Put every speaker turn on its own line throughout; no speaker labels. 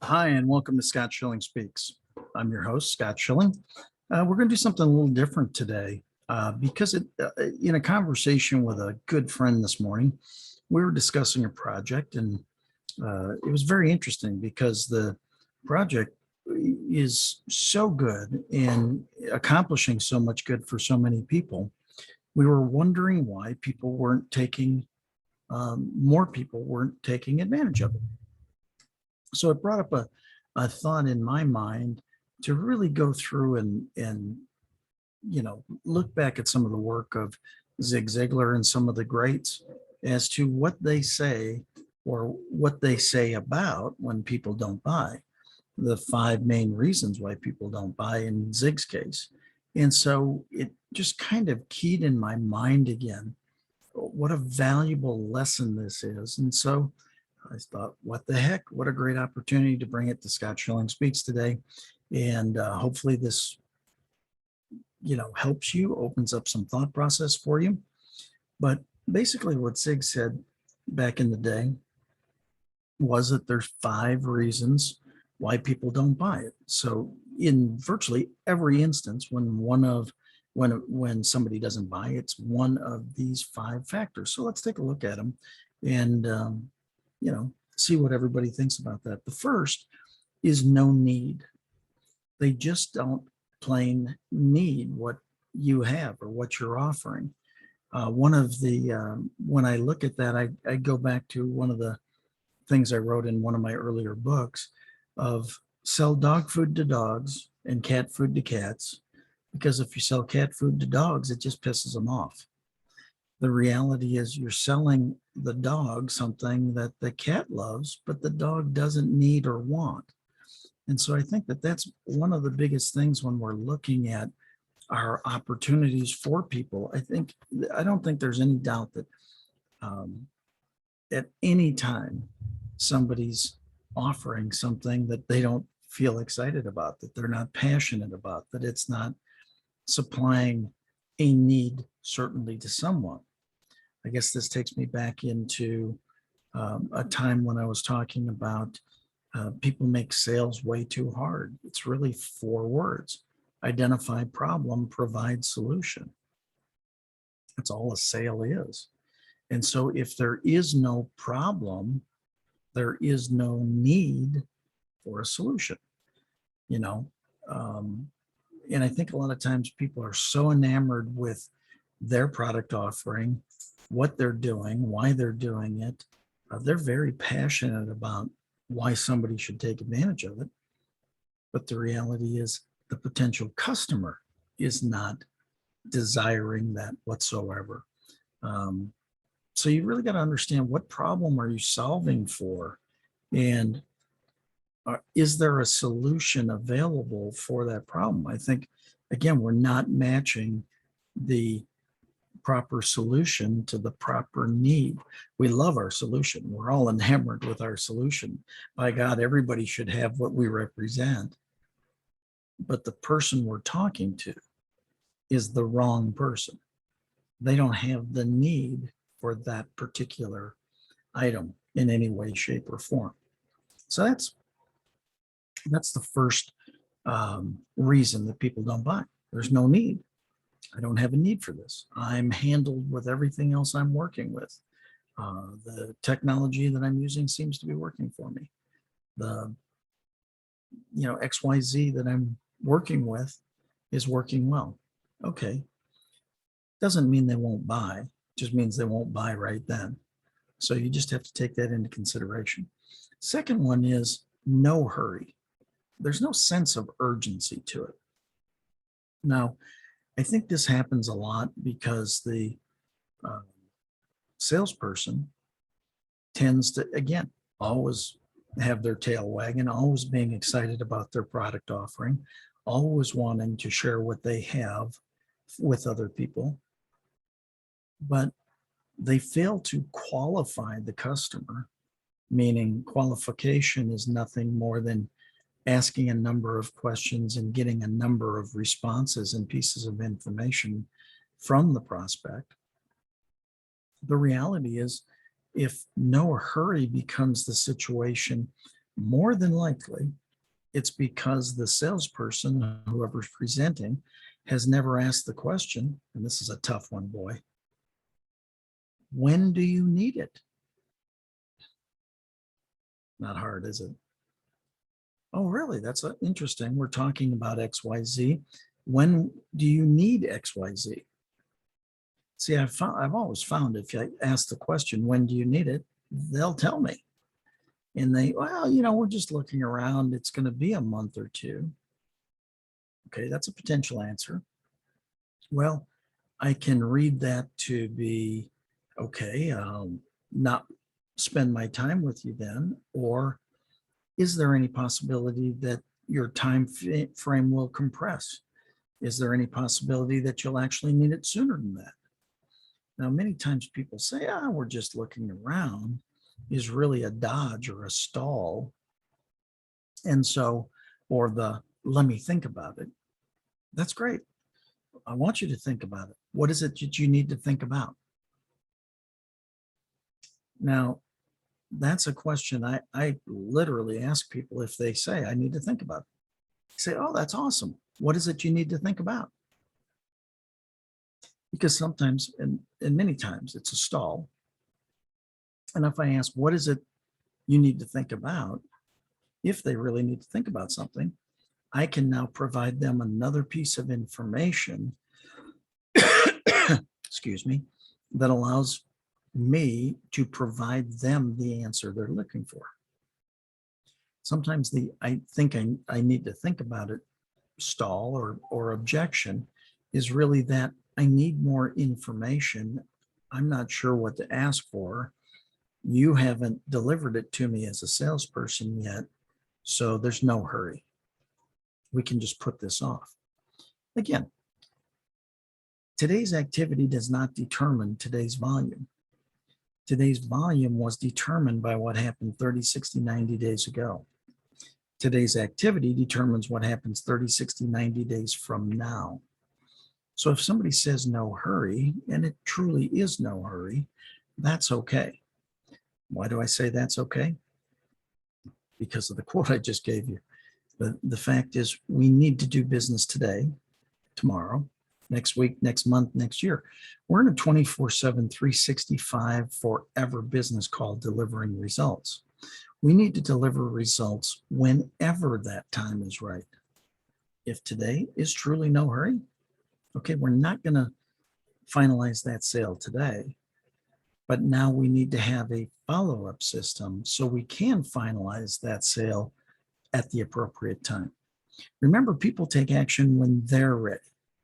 Hi, and welcome to Scott Schilling Speaks. I'm your host, Scott Schilling. We're going to do something a little different today because in a conversation with a good friend this morning, we were discussing a project, and it was very interesting because the project is so good and accomplishing so much good for so many people. We were wondering why more people weren't taking advantage of it. So it brought up a thought in my mind to really go through and look back at some of the work of Zig Ziglar and some of the greats as to what they say or what they say about when people don't buy, the five main reasons why people don't buy in Zig's case. And so it just kind of keyed in my mind again what a valuable lesson this is. And so I thought, what the heck? What a great opportunity to bring it to Scott Schilling Speaks today. And hopefully this, helps you, opens up some thought process for you. But basically what Zig said back in the day was that there's five reasons why people don't buy it. So in virtually every instance, when somebody doesn't buy, it's one of these five factors. So let's take a look at them and see what everybody thinks about that. The first is no need. They just don't plain need what you have or what you're offering. When I look at that, I go back to one of the things I wrote in one of my earlier books of sell dog food to dogs and cat food to cats, because if you sell cat food to dogs, it just pisses them off. The reality is you're selling the dog something that the cat loves, but the dog doesn't need or want. And so I think that that's one of the biggest things when we're looking at our opportunities for people. I don't think there's any doubt that at any time somebody's offering something that they don't feel excited about, that they're not passionate about, that it's not supplying a need certainly to someone. I guess this takes me back into a time when I was talking about people make sales way too hard. It's really four words: identify problem, provide solution. That's all a sale is. And so if there is no problem, there is no need for a solution, you know. Um, and I think a lot of times people are so enamored with their product offering, what they're doing, why they're doing it. They're very passionate about why somebody should take advantage of it. But the reality is the potential customer is not desiring that whatsoever. Um, so you really got to understand, what problem are you solving for? And is there a solution available for that problem? I think, again, we're not matching the proper solution to the proper need. We love our solution. We're all enamored with our solution. By God, everybody should have what we represent. But the person we're talking to is the wrong person. They don't have the need for that particular item in any way, shape, or form. So that's the first reason that people don't buy. There's no need. I don't have a need for this. I'm handled with everything else I'm working with. The technology that I'm using seems to be working for me. The XYZ that I'm working with is working well. Okay. Doesn't mean they won't buy, just means they won't buy right then. So you just have to take that into consideration. Second one is no hurry. There's no sense of urgency to it. Now, I think this happens a lot because the uh, salesperson tends to, again, always have their tail wagging, always being excited about their product offering, always wanting to share what they have with other people. But they fail to qualify the customer, meaning qualification is nothing more than asking a number of questions and getting a number of responses and pieces of information from the prospect. The reality is, if no hurry becomes the situation more than likely, it's because the salesperson, whoever's presenting, has never asked the question, and this is a tough one, boy. When do you need it? Not hard, is it? Oh, really? That's interesting. We're talking about XYZ. When do you need XYZ? See, I've always found if I ask the question, when do you need it? They'll tell me. And well, we're just looking around. It's going to be a month or two. Okay, that's a potential answer. Well, I can read that to be, okay, I'll not spend my time with you then. Or is there any possibility that your time frame will compress? Is there any possibility that you'll actually need it sooner than that? Now, many times people say, we're just looking around, is really a dodge or a stall. And so, or let me think about it. That's great. I want you to think about it. What is it that you need to think about? Now, that's a question I literally ask people if they say, I need to think about it. Say, oh, that's awesome. What is it you need to think about? Because sometimes, and many times, it's a stall. And if I ask, what is it you need to think about? If they really need to think about something, I can now provide them another piece of information, excuse me, that allows me to provide them the answer they're looking for. Sometimes I think I need to think about it stall or objection is really that I need more information. I'm not sure what to ask for. You haven't delivered it to me as a salesperson yet, so there's no hurry. We can just put this off. Again, today's activity does not determine today's volume. Today's volume was determined by what happened 30, 60, 90 days ago. Today's activity determines what happens 30, 60, 90 days from now. So if somebody says no hurry, and it truly is no hurry, that's okay. Why do I say that's okay? Because of the quote I just gave you. The fact is, we need to do business today, tomorrow, next week, next month, next year. We're in a 24/7, 365 forever business called delivering results. We need to deliver results whenever that time is right. If today is truly no hurry, okay, we're not going to finalize that sale today, but now we need to have a follow-up system so we can finalize that sale at the appropriate time. Remember, people take action when they're ready,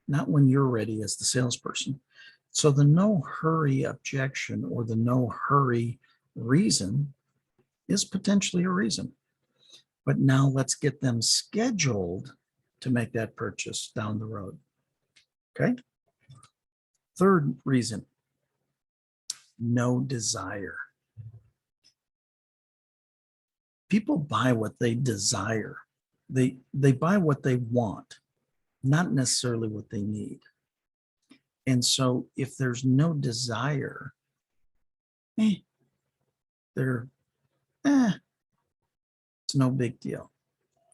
not when you're ready as the salesperson. So the no hurry objection or the no hurry reason is potentially a reason. But now let's get them scheduled to make that purchase down the road. Okay. Third reason, no desire. People buy what they desire. They buy what they want, not necessarily what they need. And so if there's no desire, it's no big deal.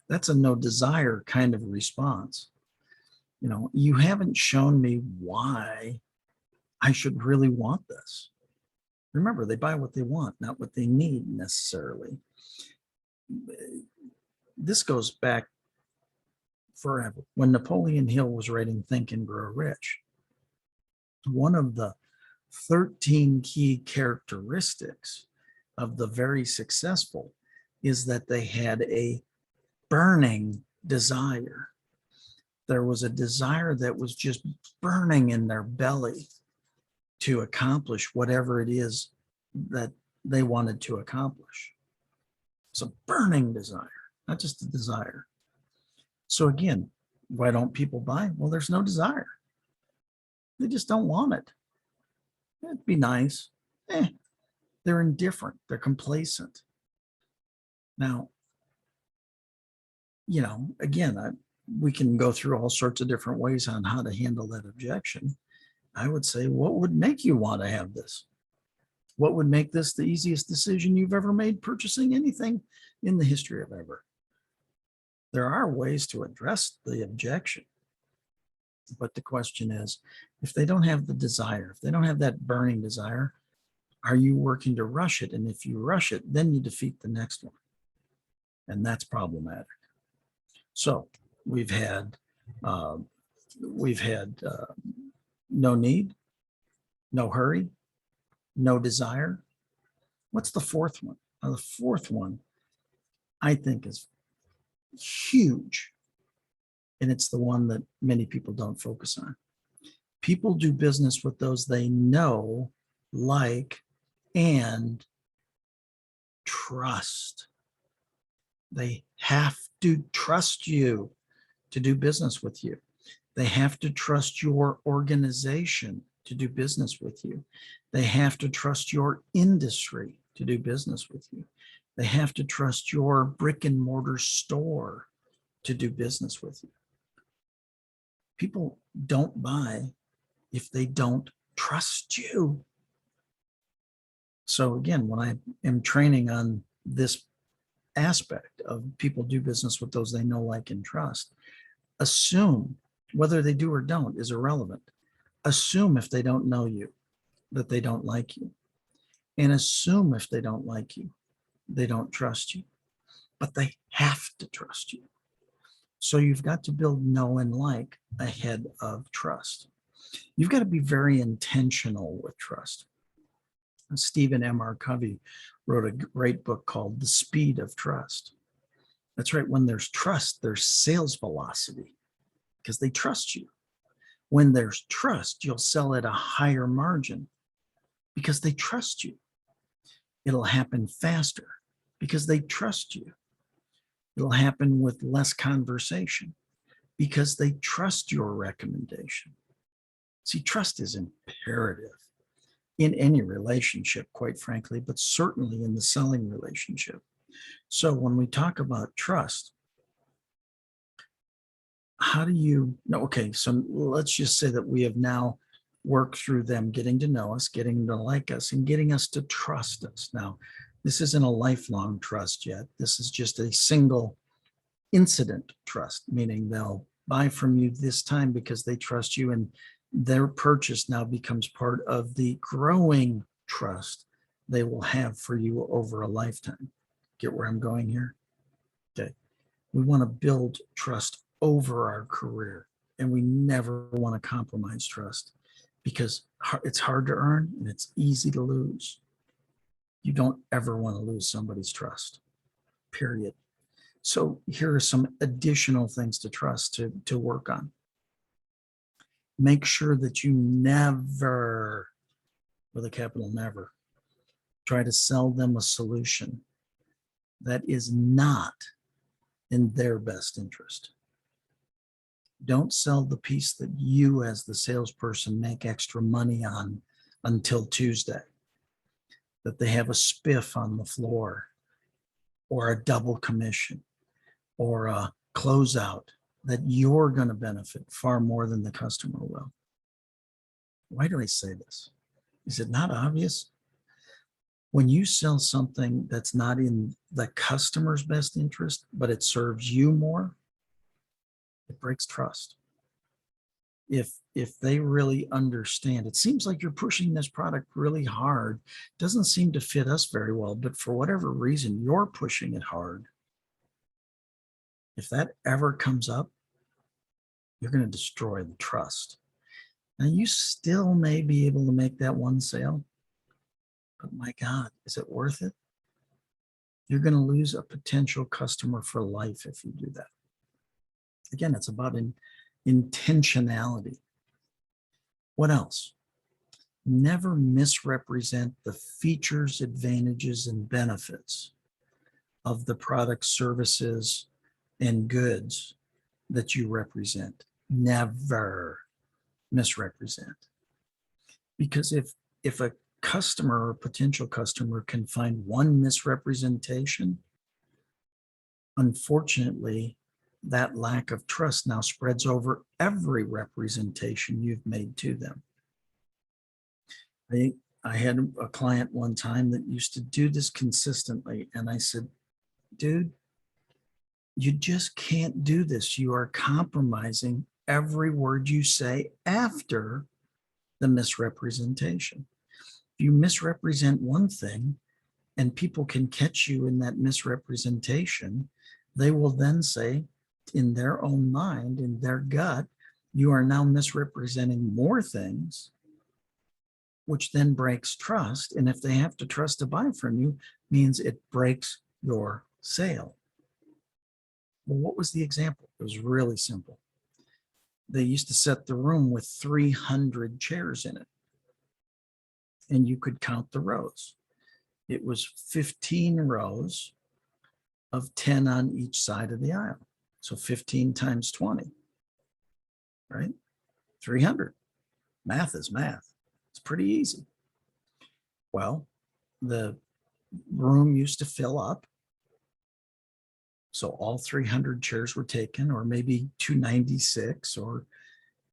That's a no desire kind of response. You haven't shown me why I should really want this. Remember, they buy what they want, not what they need necessarily. This goes back forever. When Napoleon Hill was writing Think and Grow Rich, one of the 13 key characteristics of the very successful is that they had a burning desire. There was a desire that was just burning in their belly to accomplish whatever it is that they wanted to accomplish. It's a burning desire, not just a desire. So again, why don't people buy? Well, there's no desire. They just don't want it. It'd be nice. They're indifferent. They're complacent. Now, again, we can go through all sorts of different ways on how to handle that objection. I would say, what would make you want to have this? What would make this the easiest decision you've ever made purchasing anything in the history of ever? There are ways to address the objection. But the question is, if they don't have the desire, if they don't have that burning desire, are you working to rush it? And if you rush it, then you defeat the next one. And that's problematic. So we've had uh, no need, no hurry, no desire. What's the fourth one? The fourth one I think is huge. And it's the one that many people don't focus on. People do business with those they know, like, and trust. They have to trust you to do business with you. They have to trust your organization to do business with you. They have to trust your industry to do business with you. They have to trust your brick and mortar store to do business with you. People don't buy if they don't trust you. So again, when I am training on this aspect of people do business with those they know, like, and trust, assume whether they do or don't is irrelevant. Assume if they don't know you, that they don't like you. And assume if they don't like you, they don't trust you. But they have to trust you. So you've got to build know and like ahead of trust. You've got to be very intentional with trust. Stephen M.R. Covey wrote a great book called The Speed of Trust. That's right. When there's trust, there's sales velocity because they trust you. When there's trust, you'll sell at a higher margin because they trust you. It'll happen faster because they trust you. It'll happen with less conversation because they trust your recommendation. See, trust is imperative in any relationship, quite frankly, but certainly in the selling relationship. So when we talk about trust, how do you know? Okay, so let's just say that we have now worked through them getting to know us, getting to like us, and getting us to trust us. Now, this isn't a lifelong trust yet. This is just a single incident trust, meaning they'll buy from you this time because they trust you, and their purchase now becomes part of the growing trust they will have for you over a lifetime. Get where I'm going here? Okay. We want to build trust over our career, and we never want to compromise trust because it's hard to earn and it's easy to lose. You don't ever want to lose somebody's trust, period. So here are some additional things to trust to work on. Make sure that you never, with a capital never, try to sell them a solution that is not in their best interest. Don't sell the piece that you as the salesperson make extra money on until Tuesday, that they have a spiff on the floor or a double commission or a closeout that you're going to benefit far more than the customer will. Why do I say this? Is it not obvious? When you sell something that's not in the customer's best interest, but it serves you more, it breaks trust. If they really understand, it seems like you're pushing this product really hard, doesn't seem to fit us very well, but for whatever reason, you're pushing it hard. If that ever comes up, you're going to destroy the trust. Now, you still may be able to make that one sale, but my God, is it worth it? You're going to lose a potential customer for life if you do that. Again, it's about intentionality. What else? Never misrepresent the features, advantages, and benefits of the products, services, and goods that you represent. Never misrepresent. Because if a customer or potential customer can find one misrepresentation, unfortunately, that lack of trust now spreads over every representation you've made to them. I had a client one time that used to do this consistently. And I said, dude, you just can't do this. You are compromising every word you say after the misrepresentation. If you misrepresent one thing and people can catch you in that misrepresentation, they will then say in their own mind, in their gut, you are now misrepresenting more things, which then breaks trust. And if they have to trust to buy from you, means it breaks your sale. Well, what was the example? It was really simple. They used to set the room with 300 chairs in it, and you could count the rows. It was 15 rows of 10 on each side of the aisle. So 15 times 20, right? 300. Math is math. It's pretty easy. Well, the room used to fill up. So all 300 chairs were taken, or maybe 296 or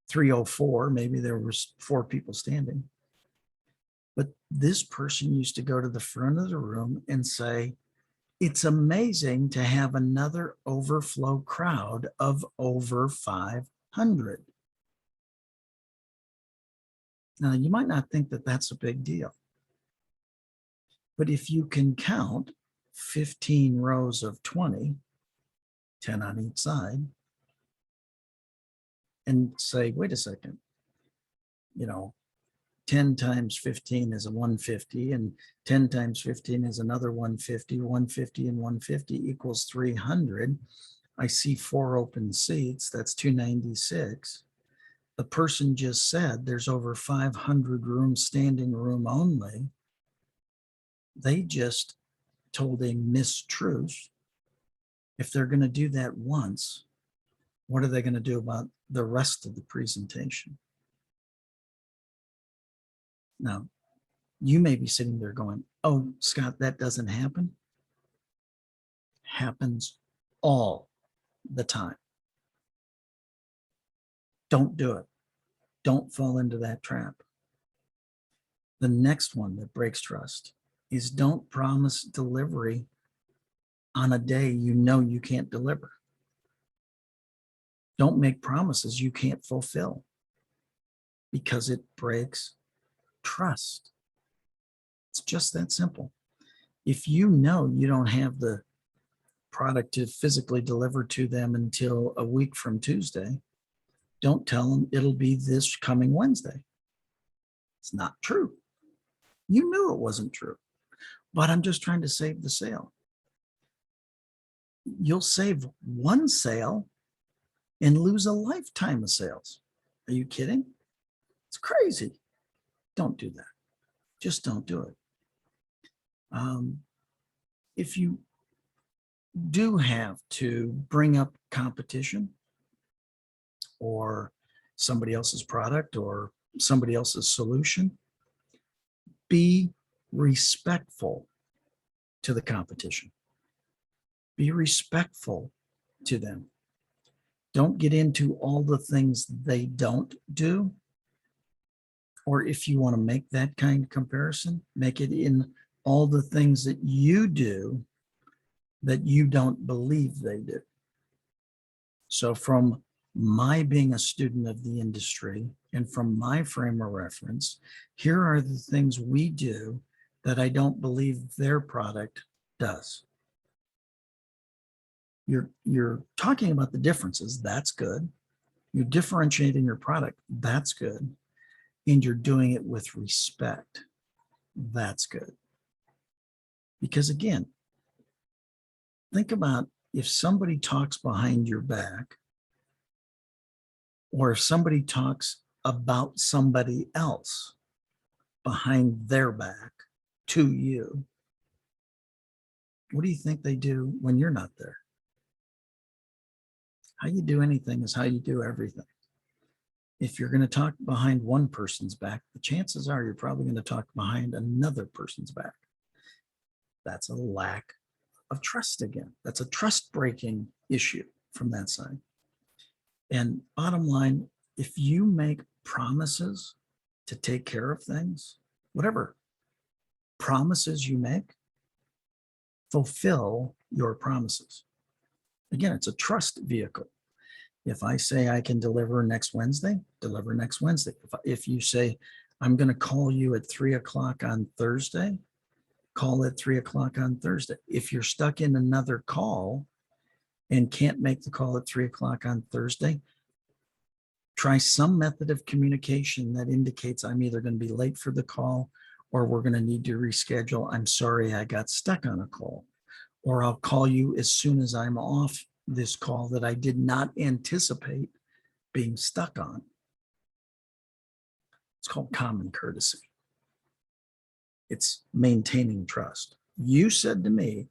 304. Maybe there was 4 people standing. But this person used to go to the front of the room and say, it's amazing to have another overflow crowd of over 500. Now, you might not think that that's a big deal. But if you can count 15 rows of 20, 10 on each side, and say, wait a second, 10 times 15 is a 150, and 10 times 15 is another 150, 150 and 150 equals 300. I see 4 open seats, that's 296. The person just said there's over 500 rooms, standing room only. They just told a mistruth. If they're going to do that once, what are they going to do about the rest of the presentation? Now, you may be sitting there going, oh, Scott, that doesn't happen. Happens all the time. Don't do it. Don't fall into that trap. The next one that breaks trust is don't promise delivery on a day you know you can't deliver. Don't make promises you can't fulfill, because it breaks trust. It's just that simple. If you know you don't have the product to physically deliver to them until a week from Tuesday, don't tell them it'll be this coming Wednesday. It's not true. You knew it wasn't true, but I'm just trying to save the sale. You'll save one sale and lose a lifetime of sales. Are you kidding? It's crazy. Don't do that. Just don't do it. If you do have to bring up competition or somebody else's product or somebody else's solution, be respectful to the competition. Be respectful to them. Don't get into all the things they don't do. Or if you want to make that kind of comparison, make it in all the things that you do that you don't believe they do. So from my being a student of the industry and from my frame of reference, here are the things we do that I don't believe their product does. You're talking about the differences. That's good. You're differentiating your product. That's good. And you're doing it with respect. That's good. Because again, think about if somebody talks behind your back, or if somebody talks about somebody else behind their back to you, what do you think they do when you're not there? How you do anything is how you do everything. If you're going to talk behind one person's back, the chances are you're probably going to talk behind another person's back. That's a lack of trust again. That's a trust-breaking issue from that side. And bottom line, if you make promises to take care of things, whatever promises you make, fulfill your promises. Again, it's a trust vehicle. If I say I can deliver next Wednesday, deliver next Wednesday. If you say, I'm going to call you at 3 o'clock on Thursday, call at 3 o'clock on Thursday. If you're stuck in another call and can't make the call at 3 o'clock on Thursday, try some method of communication that indicates I'm either going to be late for the call or we're going to need to reschedule. I'm sorry, I got stuck on a call. Or I'll call you as soon as I'm off this call that I did not anticipate being stuck on. It's called common courtesy. It's maintaining trust. You said to me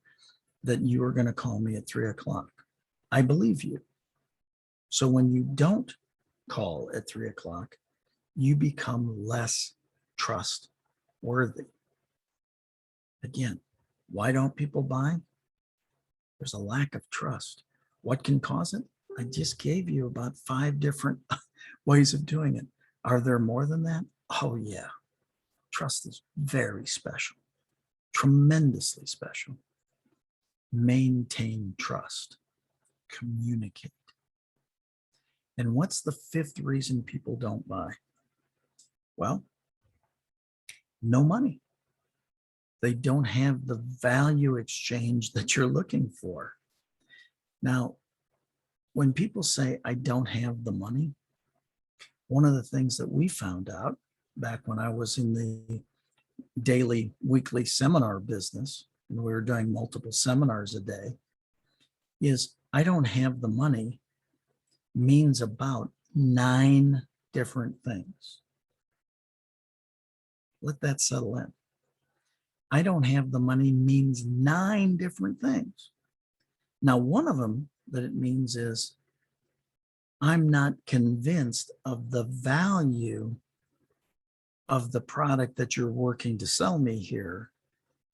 that you were going to call me at 3 o'clock. I believe you. So when you don't call at 3 o'clock, you become less trustworthy. Again, why don't people buy? There's a lack of trust. What can cause it? I just gave you about 5 different ways of doing it. Are there more than that? Oh, yeah. Trust is very special, tremendously special. Maintain trust, communicate. And what's the 5th reason people don't buy? Well, no money. They don't have the value exchange that you're looking for. Now, when people say, I don't have the money, one of the things that we found out back when I was in the daily, weekly seminar business, and we were doing multiple seminars a day, is I don't have the money means about 9 different things. Let that settle in. I don't have the money means 9 different things. Now, one of them that it means is I'm not convinced of the value of the product that you're working to sell me here.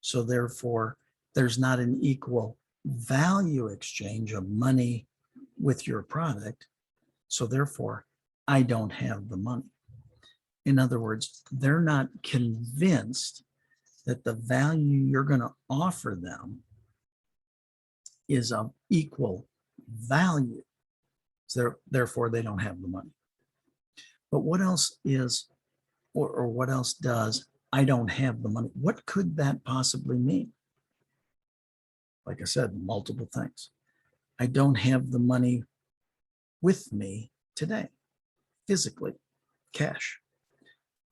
So therefore, there's not an equal value exchange of money with your product. So therefore, I don't have the money. In other words, they're not convinced that the value you're going to offer them is of equal value. So therefore, they don't have the money. But what else is, or what else does, I don't have the money? What could that possibly mean? Like I said, multiple things. I don't have the money with me today, physically, cash.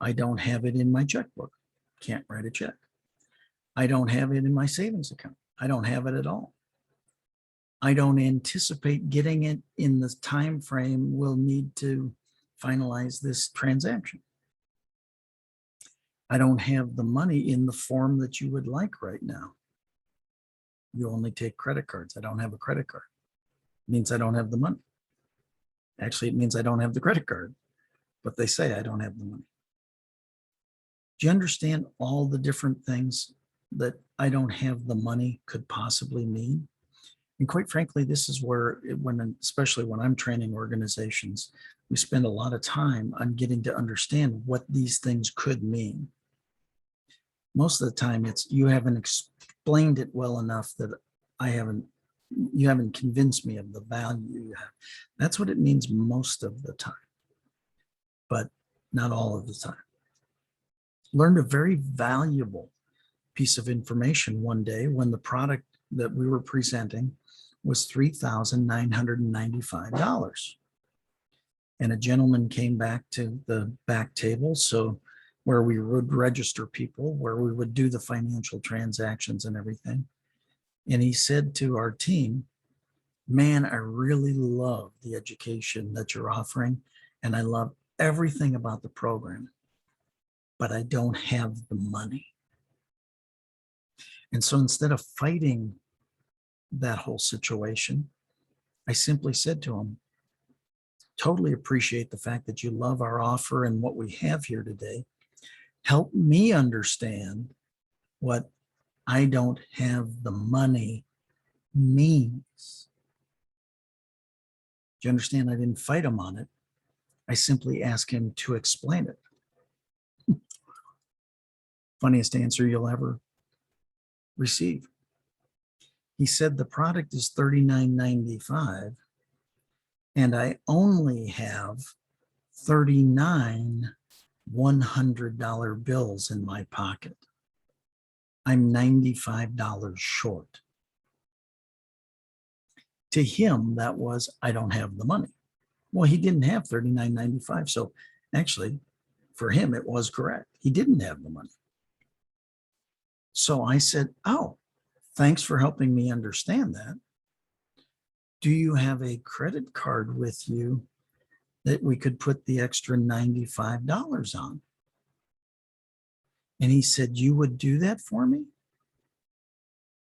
I don't have it in my checkbook. Can't write a check. I don't have it in my savings account. I don't have it at all. I don't anticipate getting it in the time frame we'll need to finalize this transaction. I don't have the money in the form that you would like right now. You only take credit cards. I don't have a credit card. It means I don't have the money. Actually, it means I don't have the credit card, but they say I don't have the money. Do you understand all the different things that I don't have the money could possibly mean? And quite frankly, this is where, especially when I'm training organizations, we spend a lot of time on getting to understand what these things could mean. Most of the time, it's you haven't explained it well enough that you haven't convinced me of the value you have. That's what it means most of the time, but not all of the time. Learned a very valuable piece of information one day when the product that we were presenting was $3,995. And a gentleman came back to the back table, so where we would register people, where we would do the financial transactions and everything. And he said to our team, man, I really love the education that you're offering, and I love everything about the program, but I don't have the money. And so instead of fighting that whole situation, I simply said to him, totally appreciate the fact that you love our offer and what we have here today. Help me understand what I don't have the money means. Do you understand? I didn't fight him on it. I simply asked him to explain it. Funniest answer you'll ever receive. He said the product is $39.95 and I only have 39 $100 bills in my pocket. I'm $95 short. To him, that was, I don't have the money. Well, he didn't have $39.95. So actually, for him, it was correct. He didn't have the money. So I said, oh, thanks for helping me understand that. Do you have a credit card with you that we could put the extra $95 on? And he said, you would do that for me?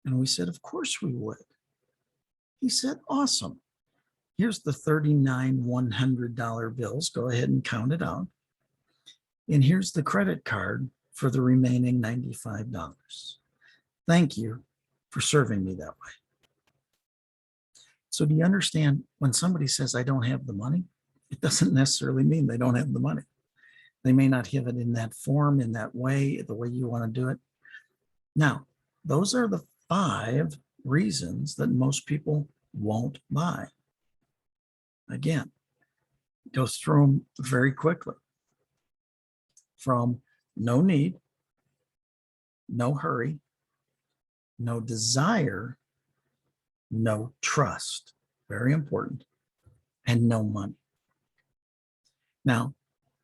And we said, of course we would. He said, awesome. Here's the 39 $100 bills. Go ahead and count it out. And here's the credit card for the remaining $95. Thank you for serving me that way. So do you understand when somebody says, I don't have the money, it doesn't necessarily mean they don't have the money. They may not have it in that form, in that way, the way you want to do it. Now, those are the 5 reasons that most people won't buy. Again, go through them very quickly. From no need, no hurry, no desire, no trust, very important, and no money. Now,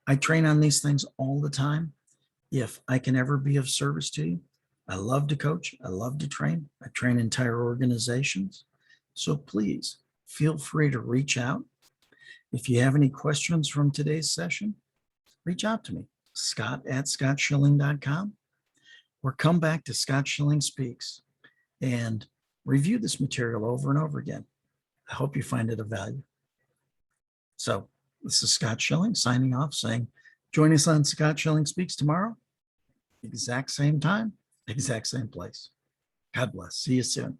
I train on these things all the time. If I can ever be of service to you, I love to coach. I love to train. I train entire organizations. So please feel free to reach out. If you have any questions from today's session, reach out to me, scott@scottschilling.com, or come back to Scott Schilling Speaks and review this material over and over again. I hope you find it of value. So this is Scott Schilling signing off, saying, join us on Scott Schilling Speaks tomorrow, exact same time, exact same place. God bless. See you soon.